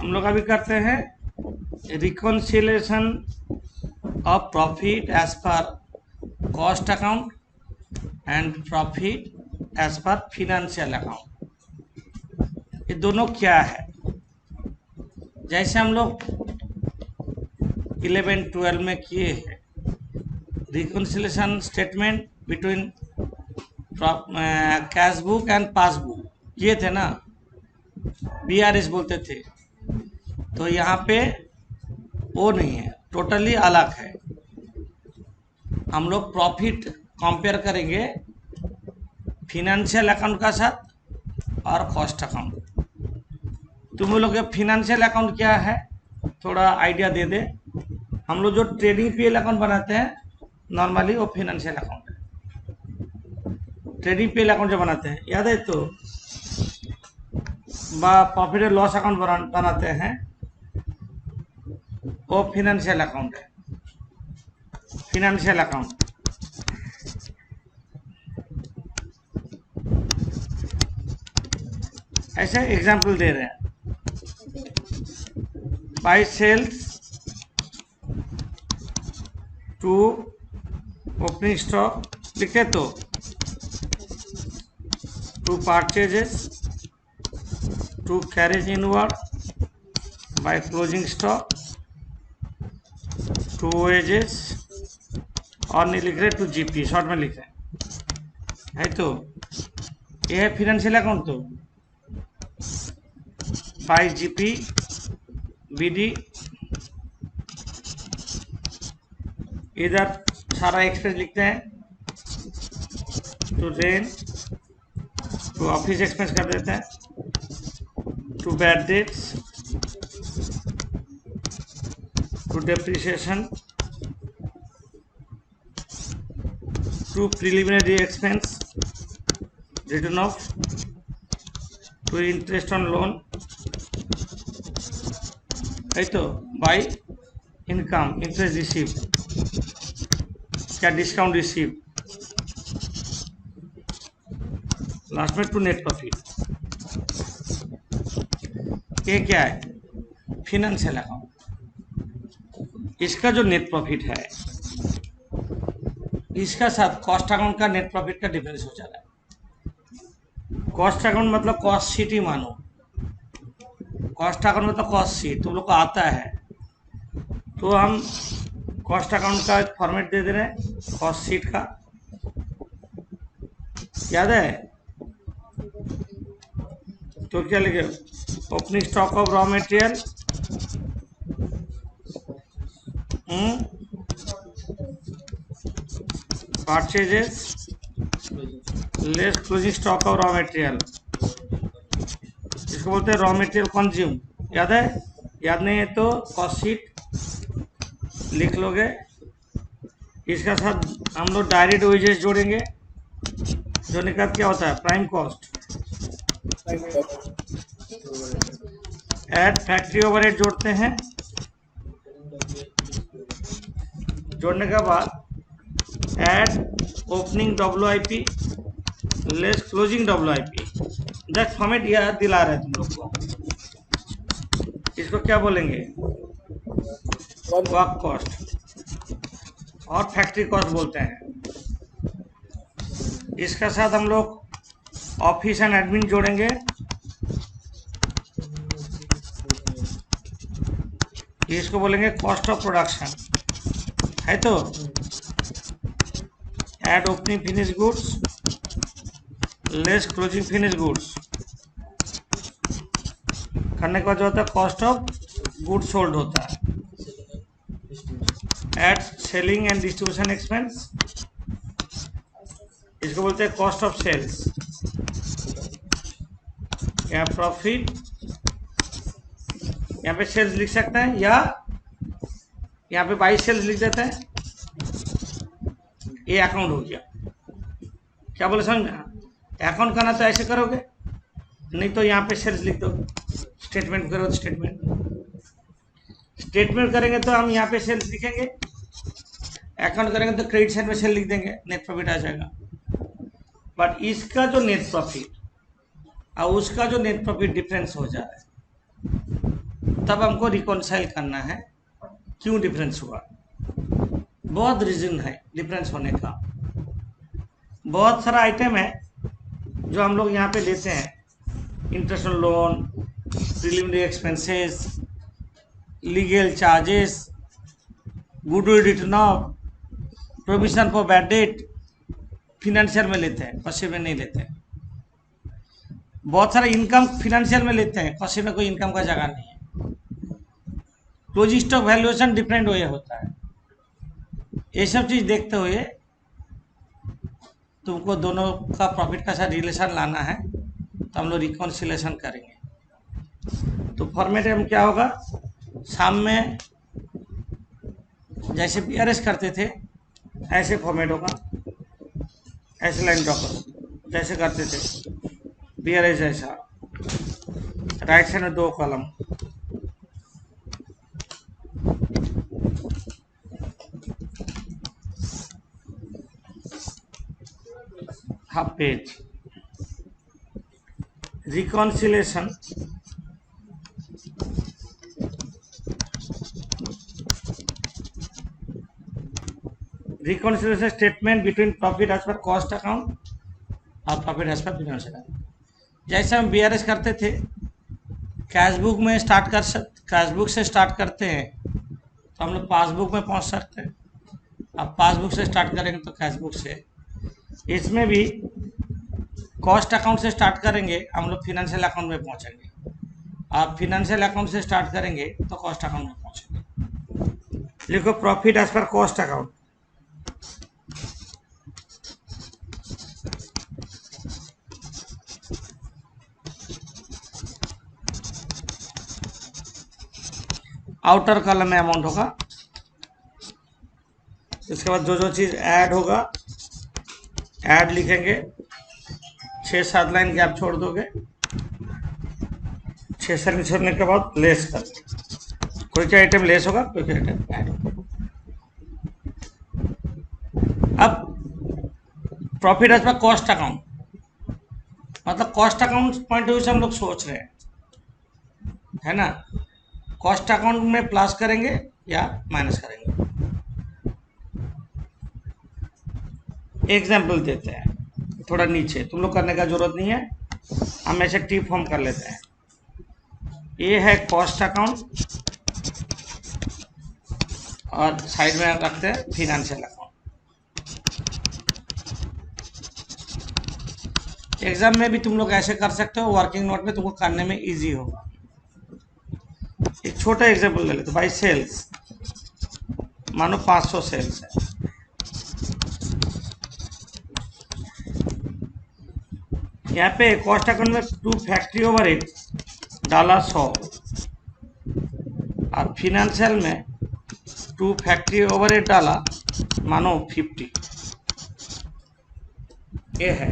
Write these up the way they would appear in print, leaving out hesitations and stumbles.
हम लोग अभी करते हैं reconciliation of profit as per cost account and profit as per financial account. ये दोनों क्या है? जैसे हम लोग 11-12 में किए हैं reconciliation statement between cash book and passbook किए थे ना, BRS बोलते थे। तो यहाँ पे वो नहीं है, टोटली अलग है। हम लोग प्रॉफिट कंपेयर करेंगे फिनेंशियल अकाउंट का साथ और कॉस्ट अकाउंट। तुम लोग के फिनेंशियल अकाउंट क्या है थोड़ा आइडिया दे दे। हम लोग जो ट्रेडिंग PL अकाउंट बनाते हैं नॉर्मली वो फिनेंशियल अकाउंट है। ट्रेडिंग PL अकाउंट जो बनाते हैं याद है तो, प्रॉफिट एंड लॉस अकाउंट बनाते हैं वो फिनेंशियल अकाउंट है। फिनेंशियल अकाउंट ऐसे एग्जाम्पल दे रहे हैं। By sales to opening stock लिखे तो, to purchases to carriage inward by closing stock to wages, और नहीं लिख रहे टू GP, शॉर्ट में लिख रहे हैं। तो ये है फिनेंशियल अकाउंट। तो बाय GP BD, इधर सारा एक्सपेंस लिखते हैं, to rent to office expense कर देते हैं, to bad debts to depreciation to preliminary expense written off to interest on loan. है तो बाय इनकम इंटरेस्ट रिसीव क्या डिस्काउंट रिसीव, लास्ट में टू नेट प्रॉफिट। ये क्या है? Financial account. इसका जो नेट प्रॉफिट है इसका साथ कॉस्ट अकाउंट का नेट प्रॉफिट का डिफरेंस हो जाता है। कॉस्ट अकाउंट मतलब कॉस्ट शीट ही मानो, कॉस्ट अकाउंट मतलब कॉस्ट शीट तुम लोग को आता है। तो हम कॉस्ट अकाउंट का एक फॉर्मेट दे दे रहे हैं कॉस्ट शीट का, याद है? तो क्या लिखे? Opening stock of raw material, purchases less closing stock of raw material, इसको बोलते हैं रॉ मटेरियल कंज्यूम। याद है? याद नहीं है तो कॉस्ट शीट लिख लोगे। इसका साथ हम लोग डायरेक्ट वेजेस जोड़ेंगे, जोड़ने के बाद क्या होता है? Prime cost, add factory overhead जोड़ते हैं। जोड़ने के बाद add opening WIP less closing WIP। That format याद दिला रहे हैं तुम लोग को। इसको क्या बोलेंगे? वर्क कॉस्ट और फैक्ट्री कॉस्ट बोलते हैं। इसका साथ हम लोग ऑफिस एंड एडमिन जोड़ेंगे, इसको बोलेंगे कॉस्ट ऑफ प्रोडक्शन। है तो add opening finish goods less closing finish goods करने के बाद जो होता है कॉस्ट ऑफ गुड्स सोल्ड होता है। Add selling and distribution expense, इसको बोलते हैं कॉस्ट ऑफ सेल्स या प्रॉफिट। यहाँ पे सेल्स लिख सकते हैं या यहाँ पे बाई सेल्स लिख देते हैं। ये अकाउंट हो गया। क्या बोले समझ में? अकाउंट करना तो ऐसे करोगे, नहीं तो यहाँ पे सेल्स लिख दो। स्टेटमेंट करो तो स्टेटमेंट करेंगे तो हम यहाँ पे सेल्स लिखेंगे, अकाउंट करेंगे तो क्रेडिट साइड में सेल लिख देंगे, नेट प्रॉफिट आ जाएगा। बट इसका जो नेट प्रॉफिट और उसका जो नेट प्रॉफिट डिफरेंस हो जा रहा है, तब हमको रिकॉन्साइल करना है क्यों डिफरेंस हुआ। बहुत रीजन है डिफरेंस होने का, बहुत सारा आइटम है जो हम लोग यहाँ पे लेते हैं। Interest loan, preliminary expenses, legal charges, goodwill return of, provision for bad debt, financial में लेते हैं, पश्चिम में नहीं लेते हैं। बहुत सारा इनकम फिनेंशियल में लेते हैं, पश्चिम में कोई इनकम का जगह नहीं है। Closing stock valuation different way होता है। ये सब चीज़ देखते हुए तुमको दोनों का प्रॉफिट का साथ रिलेशन लाना है, तो हम लोग रिकॉन्सिलेशन करेंगे। तो फॉर्मेट में क्या होगा, शाम में जैसे BRS करते थे ऐसे फॉर्मेट होगा, ऐसे लाइन ड्रॉ करो जैसे करते थे BRS जैसा, राइट साइड में 2 column, half page, reconciliation, reconciliation statement between profit as per cost account और profit as per financial account. जैसे हम BRS करते थे, कैश बुक में कैश बुक से स्टार्ट करते हैं तो हम लोग पासबुक में पहुंच सकते हैं। अब पासबुक से स्टार्ट करेंगे तो कैश बुक से, इसमें भी कॉस्ट अकाउंट से स्टार्ट करेंगे हम लोग फिनेंशियल अकाउंट में पहुंचेंगे। आप फिनेंशियल अकाउंट से स्टार्ट करेंगे तो कॉस्ट अकाउंट में पहुंचेंगे। लिखो profit as per cost account. Outer column में अमाउंट होगा, इसके बाद जो जो चीज़ ऐड होगा ऐड लिखेंगे, 6-7 लाइन गैप छोड़ दोगे, 6 लाइन छोड़ने के बाद लेस कर, कोई क्या आइटम लेस होगा, कोई क्या आइटम ऐड होगा। अब profit as per cost account, मतलब cost account point of view से हम लोग सोच रहे हैं, है ना। कॉस्ट अकाउंट में प्लस करेंगे या माइनस करेंगे। एग्जाम्पल देते हैं, थोड़ा नीचे, तुम लोग करने का जरूरत नहीं है, हम ऐसे टी फॉर्म कर लेते हैं। ये है कॉस्ट अकाउंट और साइड में रखते हैं फिनेंशियल अकाउंट। एग्जाम में भी तुम लोग ऐसे कर सकते हो, वर्किंग नोट में तुमको करने में इजी होगा। एक छोटा एग्जाम्पल ले लेते, बाई सेल्स, मानो 500 सेल्स है, यहाँ पे कॉस्ट अकाउंट में टू फैक्ट्री ओवरहेड डाला 100 और फिनेंशियल में टू फैक्ट्री ओवरहेड डाला मानो 50। ये है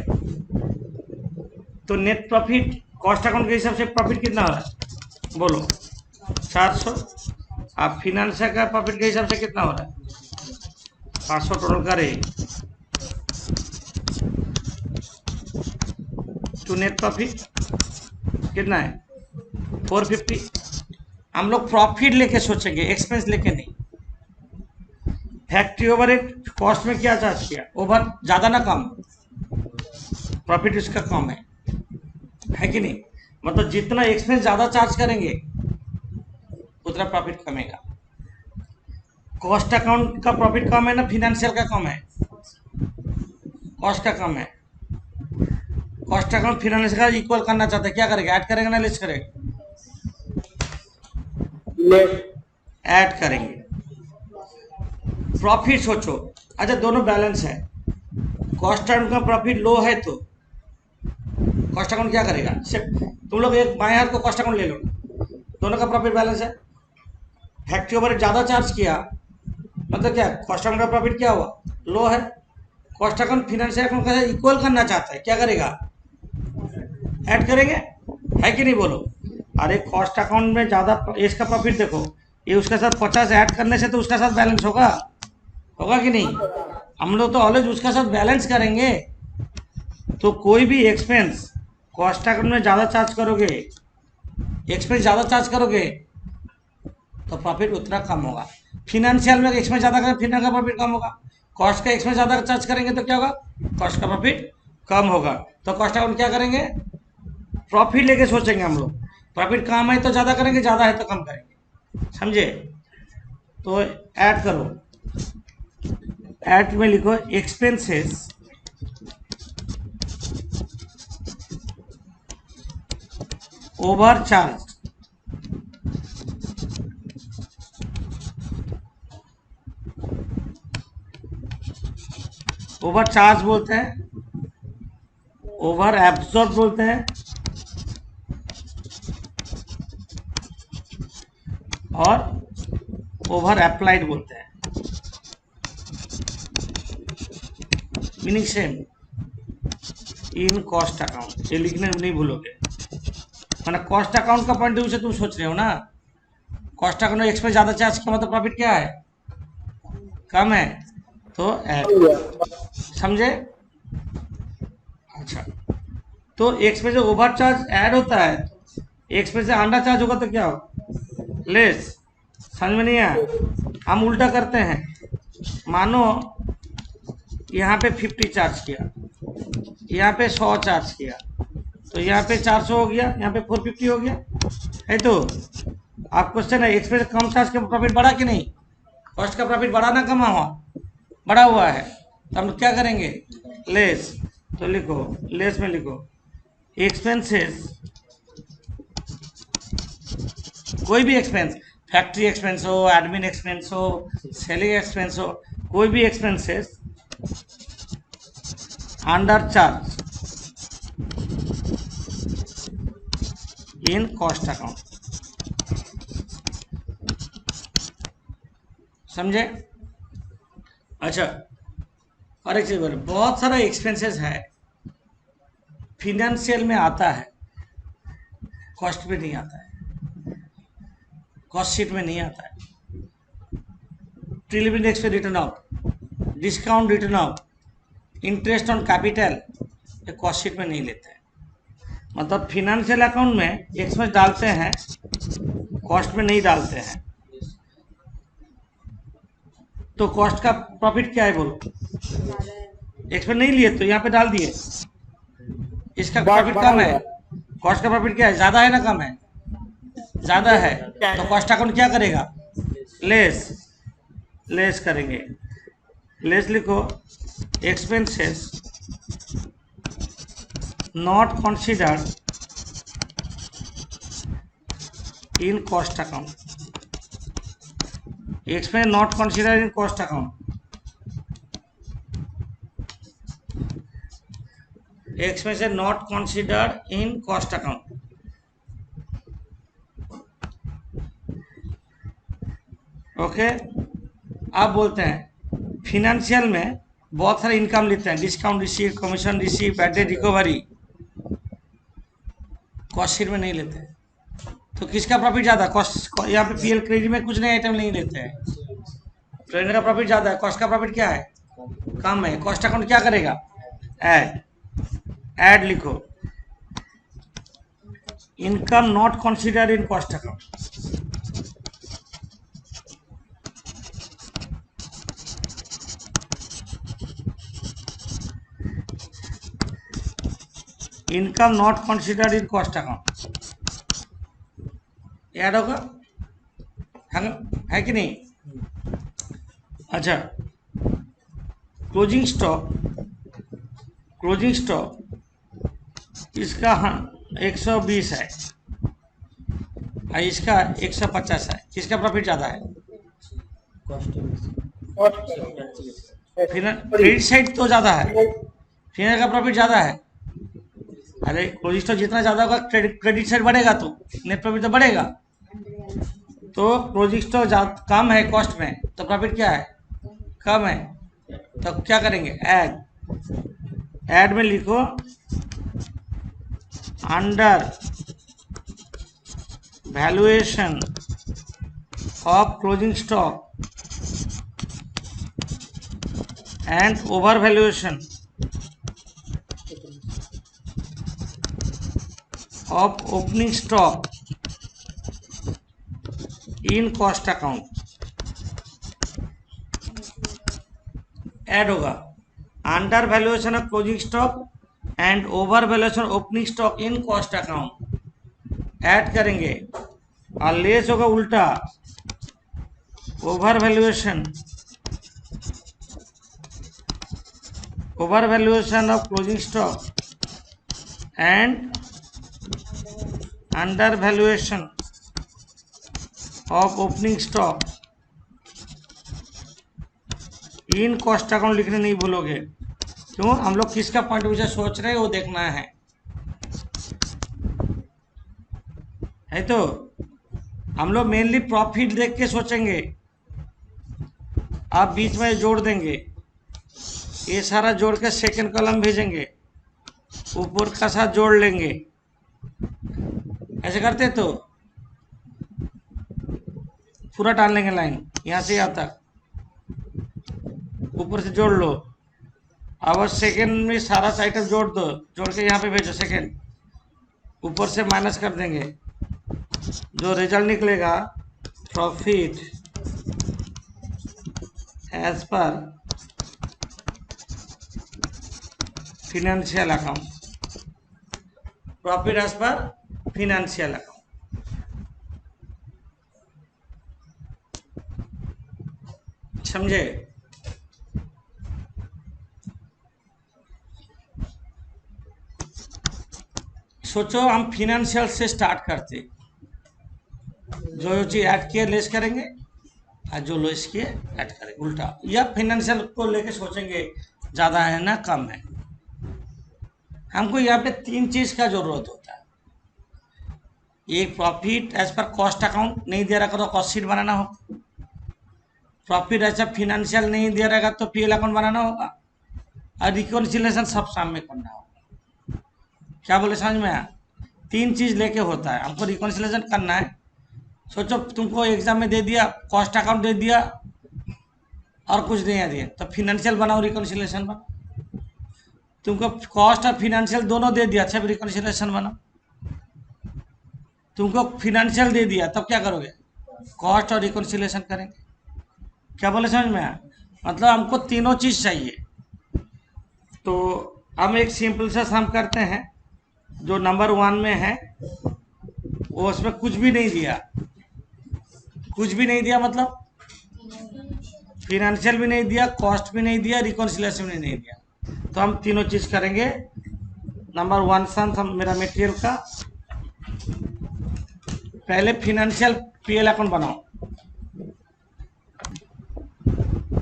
तो नेट प्रॉफिट कॉस्ट अकाउंट के हिसाब से प्रॉफिट कितना हो रहा है बोलो, 400। आप फिनेंशियल का प्रॉफिट के हिसाब से कितना हो रहा है, 500 टोटल करे टू नेट प्रॉफिट कितना है 450। हम लोग प्रॉफिट लेके सोचेंगे, एक्सपेंस लेके नहीं। फैक्ट्री ओवरहेड कॉस्ट में क्या चार्ज किया, ओवर ज़्यादा ना कम, प्रॉफिट इसका कम है कि नहीं। मतलब जितना एक्सपेंस ज़्यादा चार्ज करेंगे उतना प्रॉफिट कमेगा। कॉस्ट अकाउंट का प्रॉफिट कम है ना, फिनेंशियल का कम है, कॉस्ट का कम है। कॉस्ट अकाउंट फिनेंशियल का इक्वल करना चाहते हैं, क्या करेगा, ऐड करेगा ना लेस करेगा, ऐड करेंगे। प्रॉफिट सोचो, अच्छा दोनों बैलेंस है, कॉस्ट अकाउंट का प्रॉफिट लो है तो कॉस्ट अकाउंट क्या करेगा, सिर्फ तुम लोग एक बाएं हाथ को कॉस्ट अकाउंट ले लो, दोनों का प्रॉफिट बैलेंस है। फैक्ट्री ओवर ज़्यादा चार्ज किया मतलब क्या, कॉस्ट अकाउंट का प्रॉफिट क्या हुआ, लो है। कॉस्ट अकाउंट फिनेंशियल अकाउंट का इक्वल करना चाहता है, क्या करेगा, ऐड करेंगे, है कि नहीं बोलो। अरे कॉस्ट अकाउंट में ज़्यादा इसका प्रॉफिट देखो, ये उसके साथ 50 ऐड करने से तो उसका साथ बैलेंस होगा कि नहीं। हम लोग तो ऑलवेज उसका साथ बैलेंस करेंगे। तो कोई भी एक्सपेंस कॉस्ट अकाउंट में ज़्यादा चार्ज करोगे, एक्सपेंस ज़्यादा चार्ज करोगे तो प्रॉफिट उतना कम होगा। फिनेंशियल में एक्स में ज़्यादा करें फिर का प्रॉफिट कम होगा, कॉस्ट का एक्स में ज़्यादा चार्ज करेंगे तो क्या होगा, कॉस्ट का प्रॉफिट कम होगा। तो कॉस्ट अकाउंट क्या करेंगे, प्रॉफिट लेके सोचेंगे हम लोग, प्रॉफिट कम है तो ज़्यादा करेंगे, ज़्यादा है तो कम करेंगे, समझे। तो ऐड करो, ऐड में लिखो expenses over charge, over charge बोलते हैं, ओवर एब्सॉर्ब बोलते हैं, और ओवर अप्लाइड बोलते हैं, meaning same in cost account. ये लिखने में नहीं भूलोगे, मैंने कॉस्ट अकाउंट का पॉइंट ऑफ व्यू से तुम सोच रहे हो ना, कॉस्ट अकाउंट में एक्स पे ज़्यादा चार्ज का मतलब प्रॉफिट क्या है, कम है, तो ऐड, समझे। अच्छा, तो एक्स पे जो ओवर चार्ज ऐड होता है, एक्स पे से अंडर चार्ज होगा तो क्या हो, लेस, समझ में नहीं आया। हम उल्टा करते हैं, मानो यहाँ पे 50 चार्ज किया, यहाँ पे 100 चार्ज किया, तो यहाँ पे 400 हो गया, यहाँ पे 450 हो गया, है तो। आप क्वेश्चन है एक्स पे कम चार्ज का प्रॉफिट बढ़ा कि नहीं, कॉस्ट का प्रॉफिट बढ़ा ना कमा हुआ, बढ़ा हुआ है, तो हम क्या करेंगे, लेस। तो लिखो, लेस में लिखो एक्सपेंसेस, कोई भी एक्सपेंस, फैक्ट्री एक्सपेंस हो, एडमिन एक्सपेंस हो, सेलिंग एक्सपेंस हो, कोई भी expenses under charge in cost account, समझे। अच्छा, और एक चीज बोले, बहुत सारा एक्सपेंसेस है फिनेंशियल में आता है, कॉस्ट में नहीं आता है, कॉस्ट शीट में नहीं आता है। Preliminary expense return out, discount return out, interest on capital, ये कॉस्ट शीट में नहीं लेते हैं। मतलब फिनेंशियल अकाउंट में एक्सपेंस डालते हैं, कॉस्ट में नहीं डालते हैं। तो कॉस्ट का प्रॉफिट क्या है बोलो, एक्सपेंस नहीं लिए तो यहाँ पे डाल दिए, इसका प्रॉफिट कम है, कॉस्ट का प्रॉफिट क्या है, ज़्यादा है ना कम है, ज़्यादा है, तो कॉस्ट अकाउंट क्या करेगा, लेस, लेस करेंगे। लेस लिखो expenses not considered in cost account, expense not considered in cost account, expense not considered in cost account. Okay, आप बोलते हैं फिनेंशियल में बहुत सारे इनकम लेते हैं, discount receive, commission receive, bad debt recovery, cost sheet में नहीं लेते हैं। तो किसका प्रॉफिट ज़्यादा, कॉस्ट, यहाँ पे पीएल क्रेडिट में कुछ नए आइटम नहीं लेते हैं, ट्रेनर का प्रॉफिट ज़्यादा है, कॉस्ट का प्रॉफिट क्या है, कम है, कॉस्ट अकाउंट क्या करेगा, ऐड, ऐड लिखो income not considered in cost account, income not considered in cost account add होगा, है कि नहीं। अच्छा, क्लोजिंग स्टॉक, क्लोजिंग स्टॉक इसका 120 है और इसका 150 है, किसका प्रॉफिट ज़्यादा है, क्रेडिट साइड तो ज़्यादा है, फिनर का प्रॉफिट ज़्यादा है। अरे क्लोजिंग स्टॉक जितना ज़्यादा होगा क्रेडिट साइड बढ़ेगा तो नेट प्रॉफिट तो बढ़ेगा। तो क्लोजिंग स्टॉक कम है कॉस्ट में तो प्रॉफिट क्या है, कम है, तो क्या करेंगे, ऐड, ऐड में लिखो undervaluation of closing stock and overvaluation of opening stock in cost account add होगा। Undervaluation of closing stock and overvaluation opening stock in cost account add करेंगे, और less होगा उल्टा, overvaluation of closing stock and undervaluation of opening stock in cost account लिखने नहीं भूलोगे। क्यों? हम लोग किसका पॉइंट ऑफ व्यू से सोच रहे हैं वो देखना है तो हम लोग मेनली प्रॉफिट देख के सोचेंगे। आप बीच में जोड़ देंगे, ये सारा जोड़ के सेकंड कॉलम भेजेंगे, ऊपर का साथ जोड़ लेंगे, ऐसे करते तो पूरा डाल लेंगे लाइन यहाँ से यहाँ तक, ऊपर से जोड़ लो। अब सेकंड में सारा आइटम जोड़ दो, जोड़ के यहाँ पे भेजो सेकंड, ऊपर से माइनस कर देंगे, जो रिजल्ट निकलेगा profit as per financial account, profit as per financial account. समझे? सोचो हम फिनेंशियल से स्टार्ट करते, जो चीज ऐड किए लेस करेंगे, और जो लेस किए ऐड करेंगे, उल्टा। या फिनेंशियल को लेके सोचेंगे ज़्यादा है ना कम है। हमको यहाँ पे तीन चीज का जरूरत होता है। एक profit as per cost account नहीं दे रखा तो कॉस्ट शीट बनाना होगा, प्रॉफिट एज पर फिनेंशियल नहीं दे रहेगा तो पीएल अकाउंट बनाना होगा, और रिकॉन्सिलेशन सब सामने करना होगा। क्या बोले समझ में आया? तीन चीज लेके होता है। हमको रिकॉन्सिलेशन करना है। सोचो तुमको एग्जाम में दे दिया कॉस्ट अकाउंट दे दिया और कुछ नहीं दिया, तो फिनेंशियल बनाओ, रिकॉन्सिलेशन बनाओ। तुमको कॉस्ट और फिनेंशियल दोनों दे दिया, अच्छा रिकॉन्सिलेशन बनाओ। तुमको फिनेंशियल दे दिया तब क्या करोगे? कॉस्ट और रिकॉन्सिलेशन करेंगे। क्या बोले समझ में आया? मतलब हमको तीनों चीज चाहिए। तो हम एक सिंपल सा सम करते हैं, जो नंबर 1 में है वो उसमें कुछ भी नहीं दिया, कुछ भी नहीं दिया मतलब फिनेंशियल भी नहीं दिया, कॉस्ट भी नहीं दिया, रिकॉन्सिलेशन भी नहीं दिया। तो हम तीनों चीज करेंगे। नंबर 1 सम मेरा मटेरियल का, पहले फिनेंशियल पीएल अकाउंट बनाओ,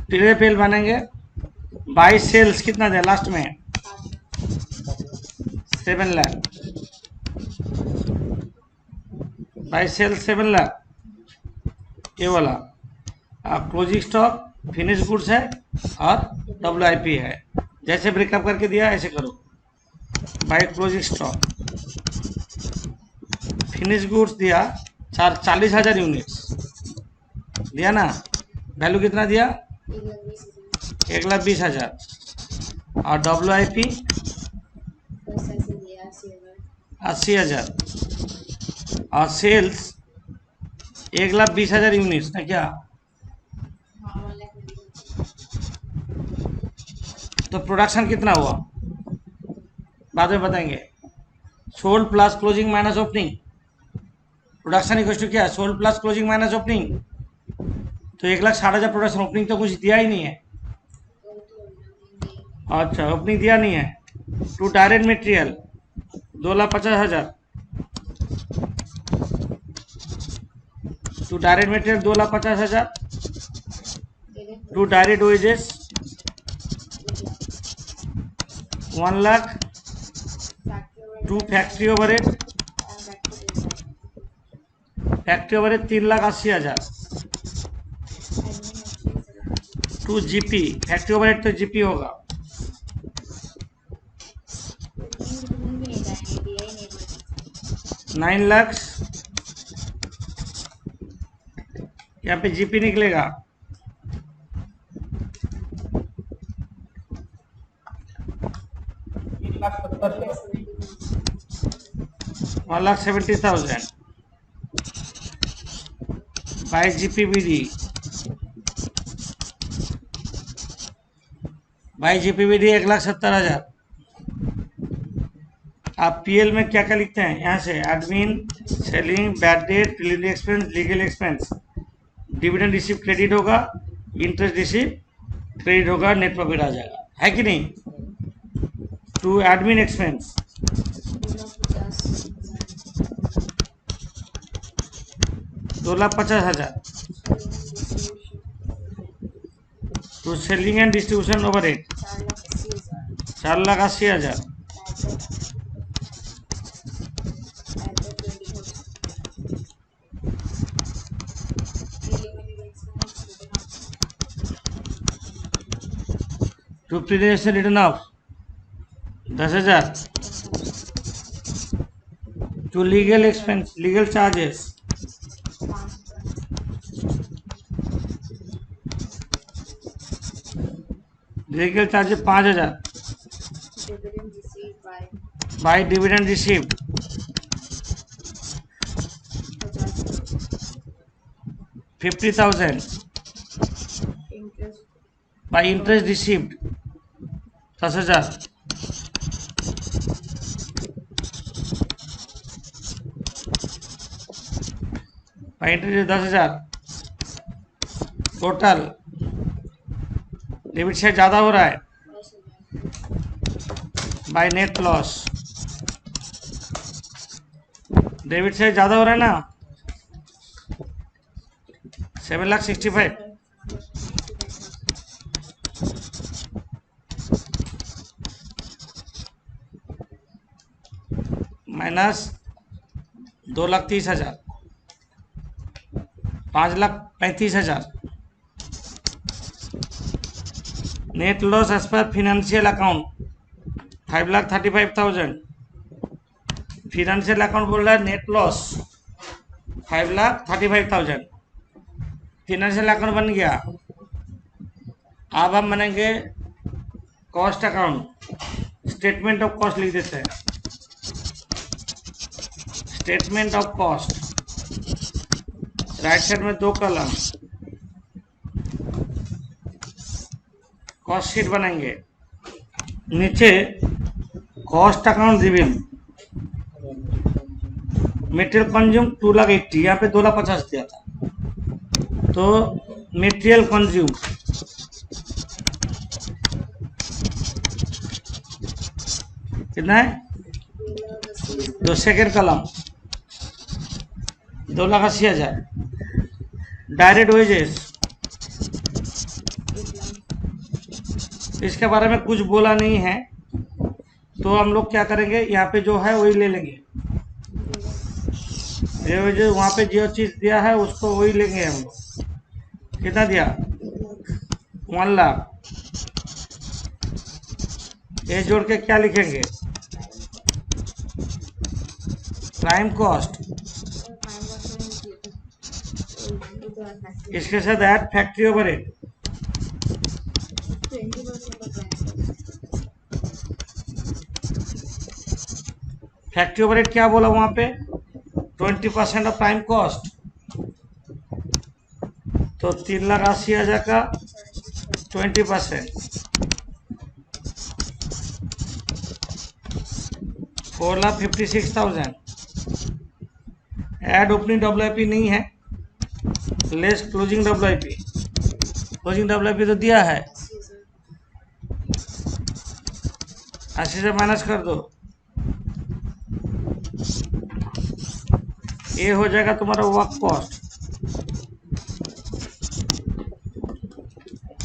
पीएल बनेंगे। बाई सेल्स कितना दे लास्ट में? 7 लाख। बाई सेल्स 7 लाख, ये वाला। क्लोजिंग स्टॉक फिनिश गुड्स है और WIP है। जैसे ब्रेकअप करके दिया ऐसे करो। By closing stock finish goods दिया 40,000 यूनिट्स दिया ना, वैल्यू कितना दिया? 1,20,000। और WIP 80,000 और सेल्स 1,20,000 यूनिट्स ना क्या? तो प्रोडक्शन कितना हुआ बाद में बताएंगे। Sold plus closing minus opening, production equal to क्या? Sold plus closing minus opening. तो 1,60,000 प्रोडक्शन, ओपनिंग तो कुछ दिया ही नहीं है। अच्छा ओपनिंग दिया नहीं है। To direct material 2,50,000, to direct material 2,50,000, to direct wages 1 lakh, to factory overhead, factory overhead 3,80,000, to GP, factory overhead तो जीपी होगा, $9 लाख। यहाँ पे जीपी निकलेगा 1,70,000 बाई जीपीबीडी, बाई जीपीबीडी 1,70,000। आप पीएल में क्या क्या लिखते हैं यहाँ से, admin, selling, bad debt, delivery expense, legal expense. Dividend receive credit होगा, इंटरेस्ट रिसीव क्रेडिट होगा, नेट प्रॉफिट आ जाएगा, है कि नहीं। To admin expense 2,50,000। To selling and distribution overhead 4,80,000। To previous written off 10,000। To legal expense, legal charges 5,000। By dividend received 50,000। By interest received 10,000। By interest 10,000। Total debit से ज़्यादा हो रहा है, बाय नेट लॉस। डेबिट से ज़्यादा हो रहा है ना, 7,65,000 minus 2,30,000, 5,35,000। Net loss as per financial account 5,35,000। Financial account बोल रहा है नेट लॉस 5,35,000। फिनेंशियल अकाउंट बन गया। अब हम बनेंगे cost account. Statement of cost लिख देते हैं, statement of cost. Right side में 2 कॉलम, कॉस्ट शीट बनाएंगे। नीचे cost account review, material consume 2,80,000, यहाँ पे 2,50,000 दिया था, तो मटेरियल कंज्यूम कितना है, दो सेकेंड कॉलम 2,80,000। डायरेक्ट वेजेस, इसके बारे में कुछ बोला नहीं है, तो हम लोग क्या करेंगे, यहाँ पे जो है वही ले लेंगे। जो वहाँ पे जो चीज़ दिया है उसको वही लेंगे हम लोग। कितना दिया, 1 लाख। ये जोड़ के क्या लिखेंगे, प्राइम कॉस्ट। इसके साथ add factory overhead, factory overhead क्या बोला वहां पे, 20% ऑफ प्राइम कॉस्ट, तो 3,80,000 का 20%, 4,56,000। ऐड ओपनिंग WIP नहीं है, less closing WIP। Closing WIP तो दिया है, 80 से माइनस कर दो, ये हो जाएगा तुम्हारा वर्क कॉस्ट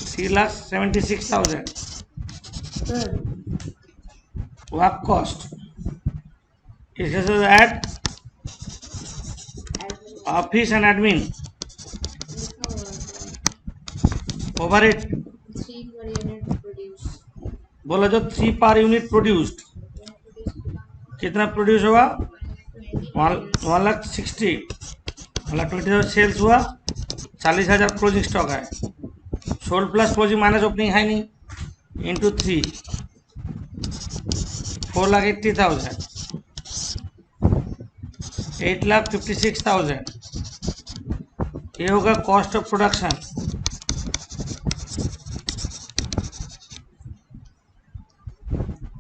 3,76,000। Work cost. इसके साथ add office and admin overhead, बोला जो 3 पर यूनिट प्रोड्यूस्ड, कितना प्रोड्यूस होगा, 1,60,000, मतलब 20,000 सेल्स हुआ, 40,000 क्लोजिंग स्टॉक है। Sold plus closing minus opening है नहीं, इंटू 3, 4,80,000, 8,56,000। ये होगा cost of production.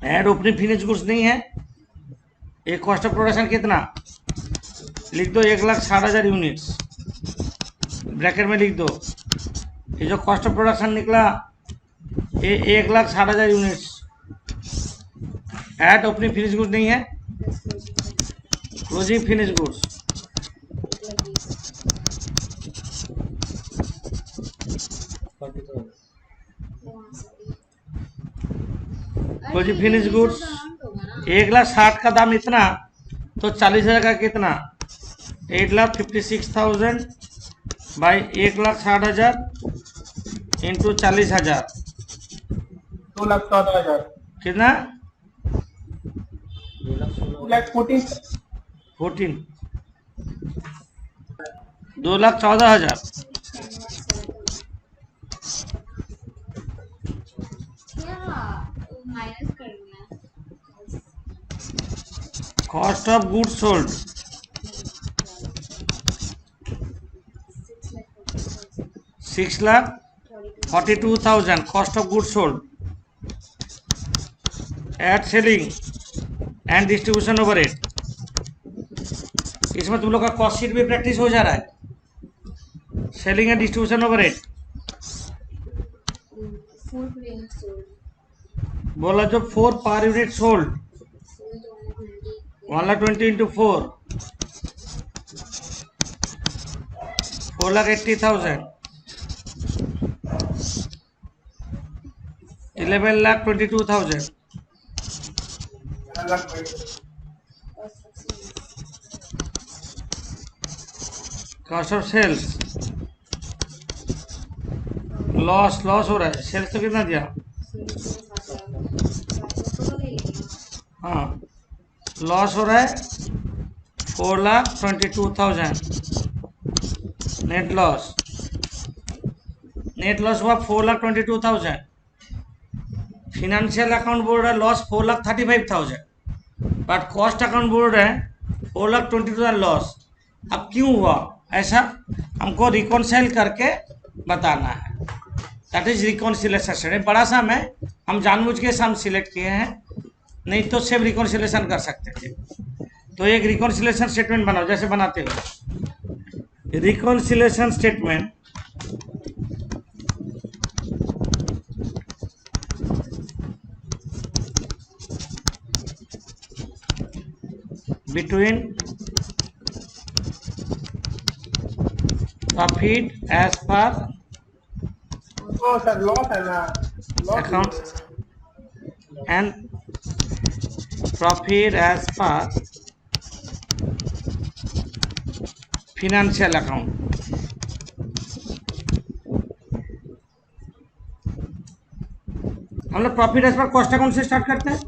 Add opening finish goods नहीं है। ये कॉस्ट ऑफ प्रोडक्शन कितना लिख दो, 1,60,000 यूनिट्स, ब्रैकेट में लिख दो। ये जो कॉस्ट ऑफ प्रोडक्शन निकला ये 1,60,000 units. Eight opening finish goods नहीं है, closing finish goods. Closing finish goods 1,60,000 का दाम इतना, तो 40,000 का कितना, 8,56,000 बाई 1,60,000 इंटू 40,000, 2,14,000। कितना 2,14,000। 2,14,000। Cost of goods sold 6,42,000 cost of goods sold. At selling and distribution overhead, इसमें तुम लोग का कॉस्ट शीट भी प्रैक्टिस हो जा रहा है। सेलिंग एंड डिस्ट्रीब्यूशन ओवरहेड बोला जो 4 per unit sold, 1,20,000 into 4, 4,80,000, 11,22,000। Cost of sales loss हो रहा है। सेल्स तो कितना दिया, हाँ लॉस हो रहा है 4,22,000। नेट लॉस हुआ 4,22,000। फिनेंशियल अकाउंट बोल रहा है लॉस 4,35,000, बट कॉस्ट अकाउंट बोल रहे हैं 4,22,000 लॉस। अब क्यों हुआ ऐसा, हमको रिकॉन्साइल करके बताना है। That is reconciliation statement. बड़ा सा में हम जानबूझ के हम सिलेक्ट किए हैं, नहीं तो सिर्फ रिकॉन्सिलेशन कर सकते थे। तो एक रिकॉन्सिलेशन स्टेटमेंट बनाओ, जैसे बनाते हो reconciliation statement. Between profit as per account and profit as per financial account। हम लोग profit as per cost account से स्टार्ट करते हैं।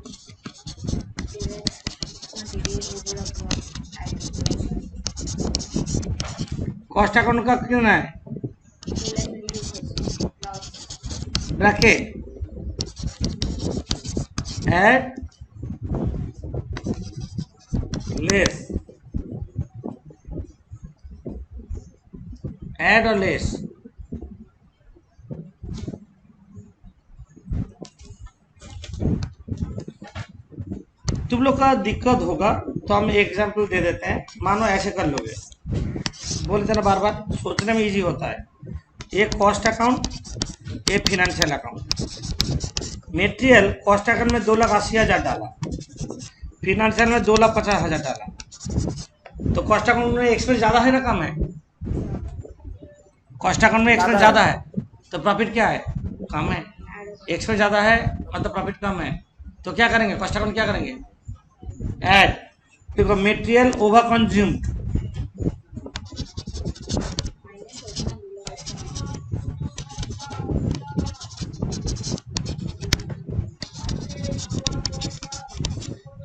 कॉस्ट अकाउंट का कितना है, ब्रैकेट एड लेस, एड और लेस। तुम लोग का दिक्कत होगा तो हम एग्जाम्पल दे देते हैं। मानो ऐसे कर लोगे, बोलते ना बार बार, सोचने में इजी होता है। ये कॉस्ट अकाउंट, ये financial account. Material cost account में 2,80,000 डाला, फिनेंशियल में 2,50,000 डाला, तो कॉस्ट अकाउंट में एक्सपेंस ज़्यादा है ना कम है? कॉस्ट अकाउंट में एक्सपेंस ज़्यादा है तो प्रॉफिट क्या है, कम है। एक्सपेंस ज़्यादा है मतलब प्रॉफिट कम है, तो क्या करेंगे, कॉस्ट अकाउंट क्या करेंगे, ऐड। देखो material over consumed,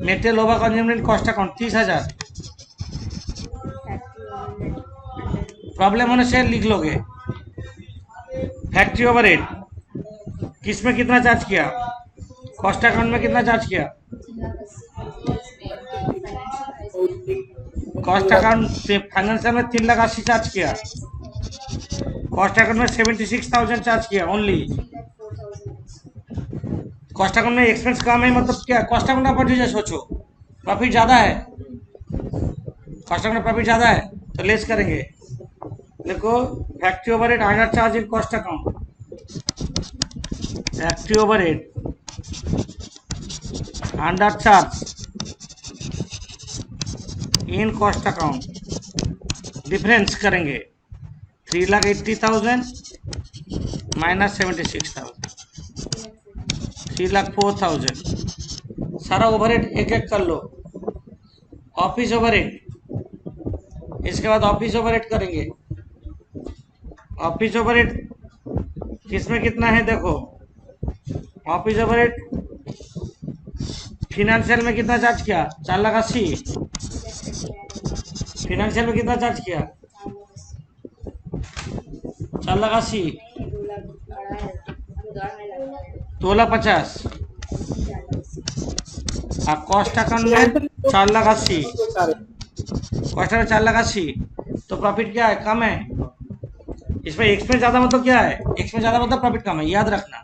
material over consumed cost account 30,000। Problem होने से लिख लोगे। फैक्ट्री ओवरहेड किस में कितना चार्ज किया, कॉस्ट अकाउंट में कितना चार्ज किया, कॉस्ट अकाउंट फाइनेंशियल में 3,80,000 चार्ज किया, कॉस्ट अकाउंट में 76,000 चार्ज किया ओनली। कॉस्ट अकाउंट में एक्सपेंस कम है मतलब क्या, कॉस्ट अकाउंट का परसेंटेज सोचो, प्रॉफिट ज़्यादा है, कॉस्ट अकाउंट में प्रॉफिट ज़्यादा है तो लेस करेंगे। देखो factory overhead under charge in cost account, factory overhead under charge in cost account, difference करेंगे 3,80,000 माइनस 76,000, 3,04,000। सारा ओवरहेड एक एक कर लो। ऑफिस ओवरहेड, इसके बाद ऑफिस ओवरहेड करेंगे। ऑफिस ओवरहेड किसमें कितना है देखो, ऑफिस ओवरहेड फिनेंशियल में कितना चार्ज किया, 4,80,000। फिनेंशियल में कितना चार्ज किया, 4,80,000, 2,50,000। और कॉस्ट अकाउंट में 4,80,000, कॉस्ट अकाउंट 4,80,000, तो प्रॉफिट क्या है, कम है। इसमें एक्सपेंस ज़्यादा मतलब क्या है, एक्सपेंस ज़्यादा मतलब प्रॉफिट कम है, याद रखना।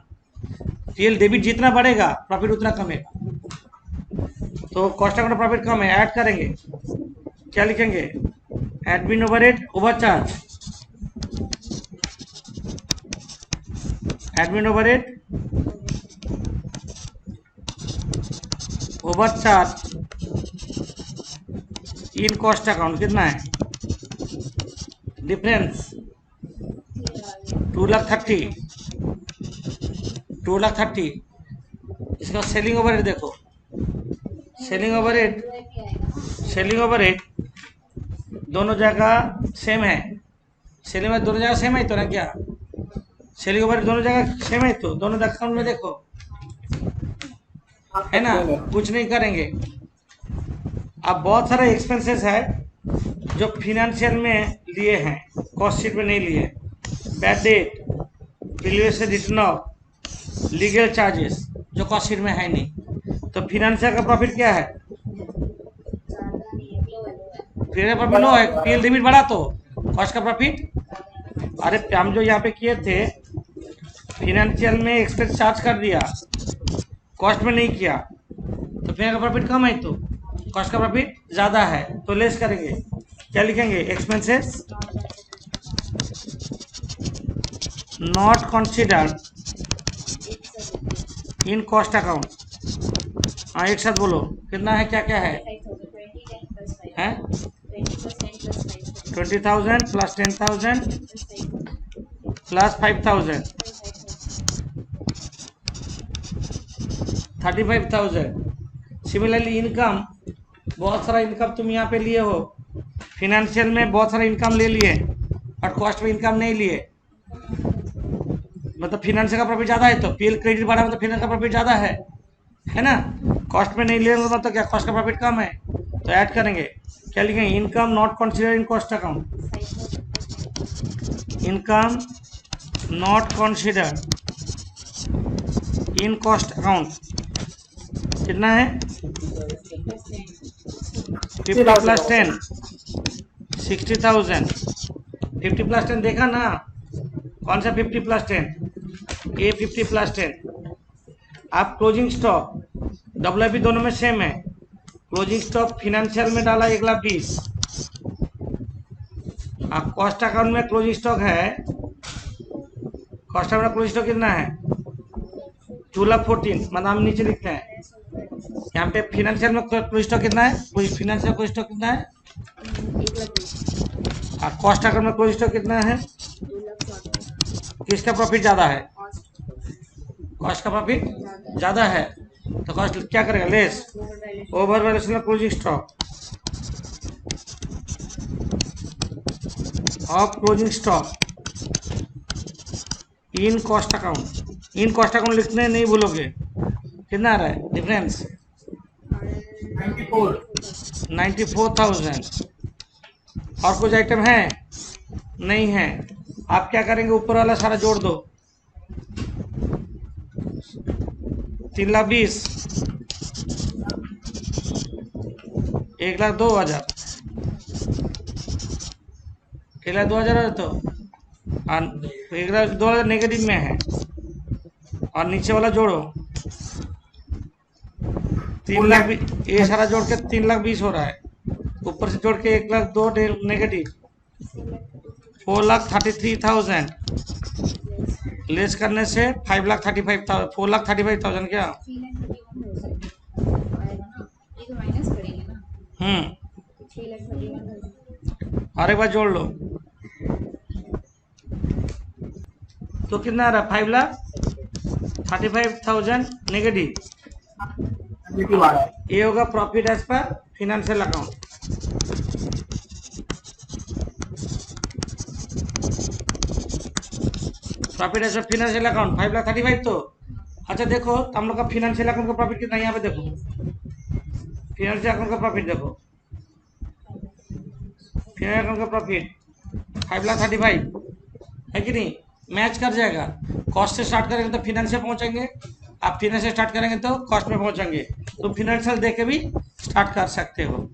पीएल डेबिट जितना बढ़ेगा प्रॉफिट उतना कमेगा, तो कॉस्ट अकाउंट प्रॉफिट कम है, ऐड करेंगे। क्या लिखेंगे, admin overhead overcharge, admin overhead overcharge इन कॉस्ट अकाउंट कितना है, डिफरेंस 2,30,000, 2,30,000। इसका सेलिंग ओवरहेड देखो, सेलिंग ओवरहेड, सेलिंग ओवरहेड दोनों जगह सेम है, सेलिंग में दोनों जगह सेम है तो ना, क्या सेलिंग ओवरहेड दोनों जगह सेम है तो दोनों अकाउंट में देखो, है ना, कुछ नहीं करेंगे। अब बहुत सारे एक्सपेंसेस है जो फिनेंशियल में लिए हैं, कॉस्ट शीट में नहीं लिए। Bad debt, previous written of, legal charges जो कॉस्ट शीट में है नहीं, तो फिनेंशियल का प्रॉफिट क्या है, फिनेंशियल प्रॉफिट लो है, पीएल डेबिट बढ़ा तो कॉस्ट का प्रॉफिट। अरे हम जो यहाँ पे किए थे फिनेंशियल में एक्सपेंस चार्ज कर दिया, कॉस्ट में नहीं किया, तो फिर का प्रॉफिट कम है तो कॉस्ट का प्रॉफिट ज़्यादा है तो लेस करेंगे। क्या लिखेंगे, expenses not considered in cost account. हाँ एक साथ बोलो, कितना है, क्या क्या है, 20,000 प्लस 10,000 प्लस 5,000, 35,000। सिमिलरली इनकम, बहुत सारा इनकम तुम यहाँ पे लिए हो, फिनेंशियल में बहुत सारा इनकम ले लिए और कॉस्ट में इनकम नहीं लिए, मतलब फिनेंशियल का प्रॉफिट ज़्यादा है तो पीएल क्रेडिट बढ़ा मतलब फिनेंशियल का प्रॉफिट ज़्यादा है ना। कॉस्ट में नहीं लिए मतलब क्या, कॉस्ट का प्रॉफिट कम है तो ऐड करेंगे। क्या लिखेंगे, income not consider in cost account, income not consider in cost account कितना है, 50 प्लस 10 60,000। 50 प्लस 10 देखा ना, कौन सा 50 प्लस 10, ये 50 प्लस 10। आप क्लोजिंग स्टॉक WIP दोनों में सेम है, क्लोजिंग स्टॉक फिनेंशियल में डाला 1,20,000, आप कॉस्ट अकाउंट में क्लोजिंग स्टॉक है, कॉस्ट अकाउंट में क्लोजिंग स्टॉक कितना है, 2,14,000, मतलब हम नीचे लिखते हैं यहाँ पे फिनेंशियल में क्लोजिंग स्टॉक कितना है, फिनेंशियल क्लोजिंग स्टॉक कितना है, और कॉस्ट अकाउंट में क्लोजिंग स्टॉक कितना है, किसका प्रॉफिट ज़्यादा है, कॉस्ट का प्रॉफिट ज़्यादा है तो कॉस्ट क्या करेगा, less, over valuation of closing stock of closing stock in cost account, in cost account लिखने नहीं भूलोगे। कितना आ रहा है डिफरेंस, 94,000। और कुछ आइटम है, नहीं है। आप क्या करेंगे, ऊपर वाला सारा जोड़ दो, 3,20,000, 1,02,000, 1,02,000 है तो और 1,00,000 नेगेटिव में है, और नीचे वाला जोड़ो 3,00,000, ये सारा जोड़ के 3,20,000 हो रहा है, ऊपर से जोड़ के 1,02,000 नेगेटिव, 4,33,000 लेस करने से 5,35,000, 4,35,000 क्या। 3,31,000 आएगा ना, ये तो माइनस करेंगे ना, 6,31,000। और एक बार जोड़ लो तो कितना आ रहा है, 5,35,000 नेगेटिव। नेगेटिव आ रहा है। ये होगा profit as per financial account. Profit as per financial account 5,35,000 तो अच्छा देखो, तो हम लोग का फिनेंशियल अकाउंट का प्रॉफिट कितना है, यहाँ पे देखो फिनेंशियल अकाउंट का प्रॉफिट देखो, फिनेंशियल अकाउंट का प्रॉफिट 5,35,000 है कि नहीं, मैच कर जाएगा। कॉस्ट से स्टार्ट करेंगे तो फिनेंशियल पहुंचेंगे, आप फिनेंशियल स्टार्ट करेंगे तो कॉस्ट में पहुंचेंगे, तो फिनेंशियल दे के भी स्टार्ट कर सकते हो।